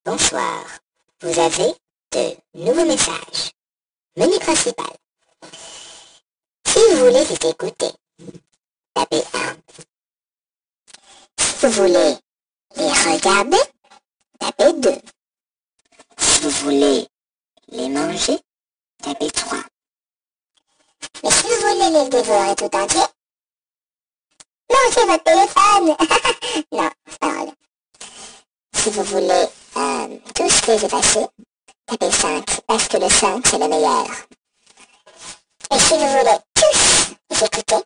Bonsoir. Vous avez de nouveaux messages. Menu principal. Si vous voulez les écouter, tapez 1. Si vous voulez les regarder, tapez 2. Si vous voulez les manger, tapez 3. Mais si vous voulez les dévorer tout entier, mangez votre téléphone. Non, c'est pas drôle. Si vous voulez tous les effacer, tapez 5, parce que le 5 c'est le meilleur. Et si vous voulez tous les écouter,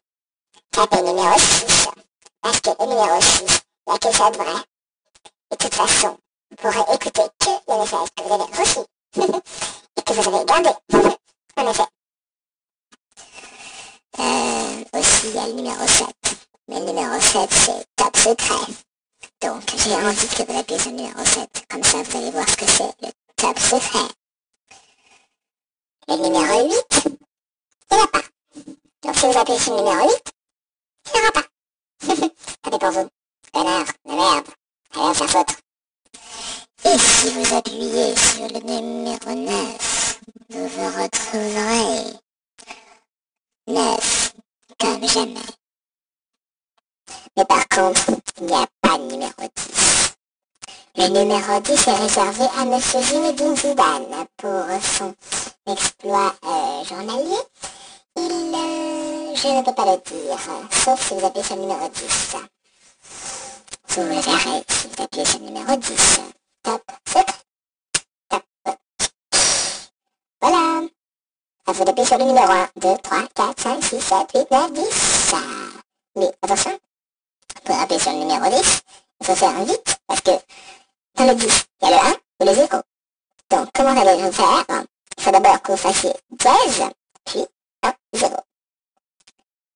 tapez numéro 6, parce que le numéro 6, il n'y a que ça de vrai. Et de toute façon, vous pourrez écouter que les messages que vous avez reçus et que vous avez gardés. En effet. Aussi, il y a le numéro 7. Mais le numéro 7, c'est top secret. Donc, j'ai envie que vous appuyez sur le numéro 7. Comme ça, vous allez voir ce que c'est, le top secret. Le numéro 8, il n'y en a pas. Donc, si vous appuyez sur le numéro 8, il n'y en aura pas. Tapez pour vous. Connard, de merde. Allez, faire foutre. Et si vous appuyez sur le numéro 9, vous vous retrouverez 9, comme jamais. Mais par contre, il n'y a pas de numéro 10. Le numéro 10 est réservé à Monsieur Zinedine Zidane pour son exploit journalier. Je ne peux pas le dire, sauf si vous appuyez sur le numéro 10. Vous le verrez si vous appuyez sur le numéro 10. Top, secret. Top. Voilà. À vous d'appuyer sur le numéro 1, 2, 3, 4, 5, 6, 7, 8, 9, 10. Mais attention, pour appuyer sur le numéro 10, il faut faire vite, parce que dans le 10, il y a le 1 ou le 0. Donc, comment allez-vous faire? Il faut d'abord que vous fassiez dièse, puis 1, 0.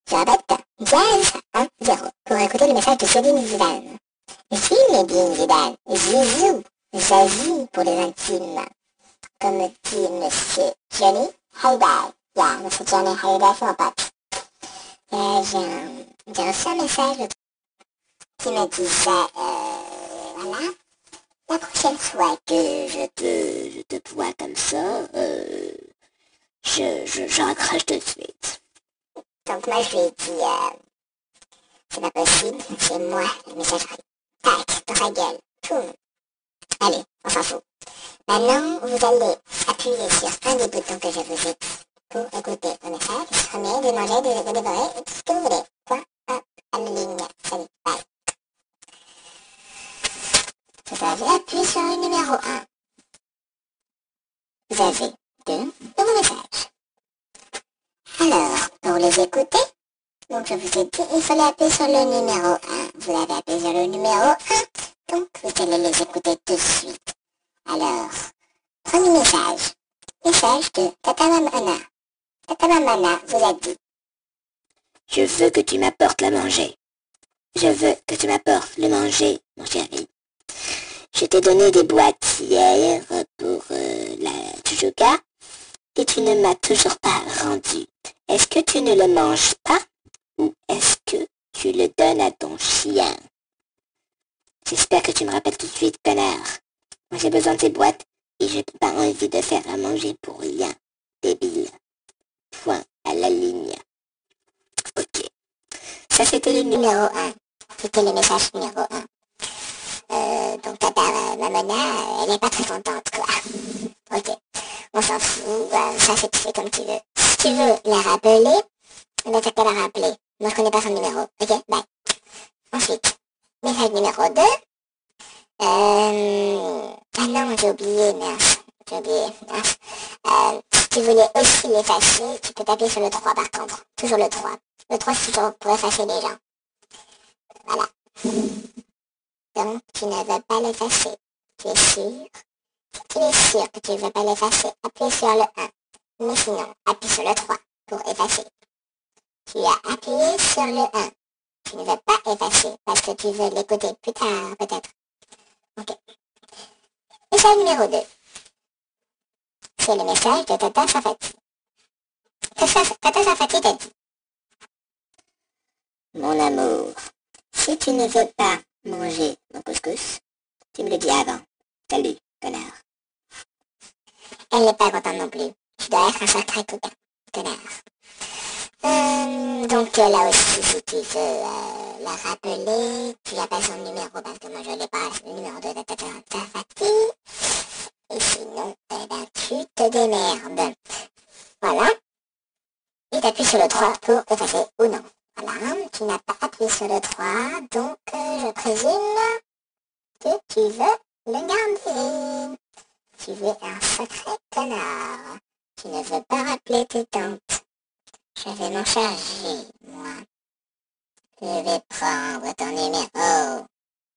Je répète, dièse, 1, 0, pour écouter le message de Zinedine Zidane. Zinedine Zidane, Zizou, Zazie pour les intimes. Comme dit Monsieur Johnny Hallyday. Monsieur Johnny Hallyday, c'est mon pote. J'ai reçu un message qui me disait, voilà, la prochaine fois que je te vois comme ça, je raccroche tout de suite. Donc moi je lui ai dit, c'est pas possible, c'est moi la messagerie. Tac, dans ta gueule, poum. Allez, on s'en fout. Maintenant, vous allez appuyer sur un des boutons que je vous ai dit pour écouter vos messages, scroller, démanger, dévorer et tout ce que vous voulez. Point, hop, à la ligne. Salut, bye. Vous avez appuyé sur le numéro 1. Vous avez 2 nouveaux messages. Alors, pour les écouter, donc je vous ai dit, il fallait appuyer sur le numéro 1. Vous avez appuyé sur le numéro 1, donc vous allez les écouter tout de suite. Alors, premier message. Message de Tata Mamana. Tata Mamana vous a dit: je veux que tu m'apportes la manger. Je veux que tu m'apportes le manger, mon chéri. Je t'ai donné des boîtes hier pour la Tchouka et tu ne m'as toujours pas rendu. Est-ce que tu ne le manges pas ou est-ce que tu le donnes à ton chien? J'espère que tu me rappelles tout de suite, connard. Moi j'ai besoin de ces boîtes et j'ai pas envie de faire à manger pour rien. Débile. Point à la ligne. Ok. Ça c'était le numéro 1. C'était le message numéro 1. Donc Tata Mamona, elle est pas très contente quoi. Ok. On s'en fout. Ça c'est fait comme tu veux. Si tu veux la rappeler, ben t'as qu'à la rappeler. Moi je connais pas son numéro. Ok, bye. Ensuite, message numéro 2. Ah non, j'ai oublié, mince. Si tu voulais aussi l'effacer, tu peux taper sur le 3 par contre. Toujours le 3. Le 3 c'est toujours pour effacer les gens. Voilà. Donc, tu ne veux pas l'effacer. Tu es sûr? Si tu es sûr que tu ne veux pas l'effacer, appuie sur le 1. Mais sinon, appuie sur le 3 pour effacer. Tu as appuyé sur le 1. Tu ne veux pas effacer parce que tu veux l'écouter plus tard, peut-être. Ok. Message numéro 2. C'est le message de Tata Safati. Tata Safati t'a dit: mon amour, si tu ne veux pas manger mon couscous, tu me le dis avant. Salut. Elle n'est pas contente non plus. Tu dois être un sacré connard. Donc là aussi, si tu veux la rappeler, tu appelles son numéro parce que moi je l'ai pas, le numéro de ta fille. Et sinon, eh ben, tu te démerdes. Voilà. Et t'appuies sur le 3 pour effacer ou non. Voilà, tu n'as pas appuyé sur le 3, donc je présume que tu veux le garder. Tu veux un sacré connard. Tu ne veux pas rappeler tes tantes. Je vais m'en charger, moi. Je vais prendre ton numéro.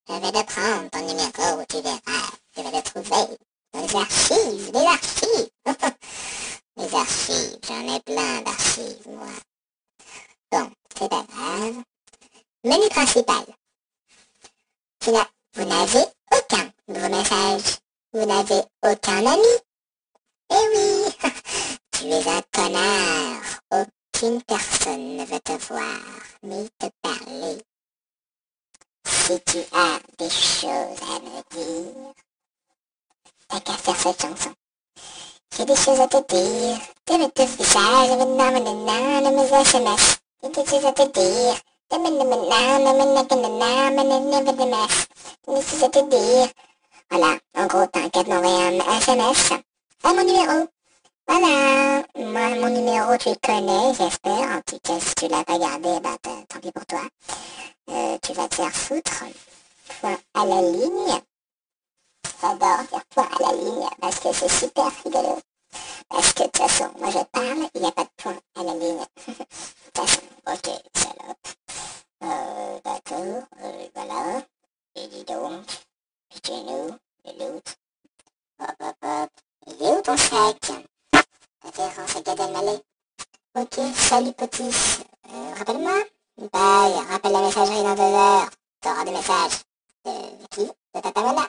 Je vais le prendre, ton numéro, tu verras. Je vais le trouver dans les archives, les archives. Les archives, j'en ai plein d'archives, moi. Bon, c'est pas grave. Menu principal. Vous n'avez aucun nouveau message. Vous n'avez aucun ami. Eh oui, tu es un connard. Aucune personne ne veut te voir, ni te parler. Si tu as des choses à me dire, t'as qu'à faire cette chanson. J'ai des choses à te dire, de mes messages, de mes SMS. J'ai des choses à te dire, de mes choses à te dire. Voilà, en gros, t'as qu'à m'envoyer un SMS à mon numéro. Voilà, moi, mon numéro, tu le connais, j'espère. En tout cas, si tu l'as pas gardé, bah, tant pis pour toi. Tu vas te faire foutre. Point à la ligne. J'adore dire point à la ligne parce que c'est super rigolo. Parce que de toute façon, moi je parle, il n'y a pas de point à la ligne. De toute façon, ok, salope. D'accord, voilà. Et dis donc, chez nous, le loot. Hop, hop, hop. Il est où ton sac? Référence à Gad Elmaleh. Ok, salut petit. Rappelle-moi. Bye, rappelle la messagerie dans 2 heures. T'auras des messages. De qui? De ta Pamela.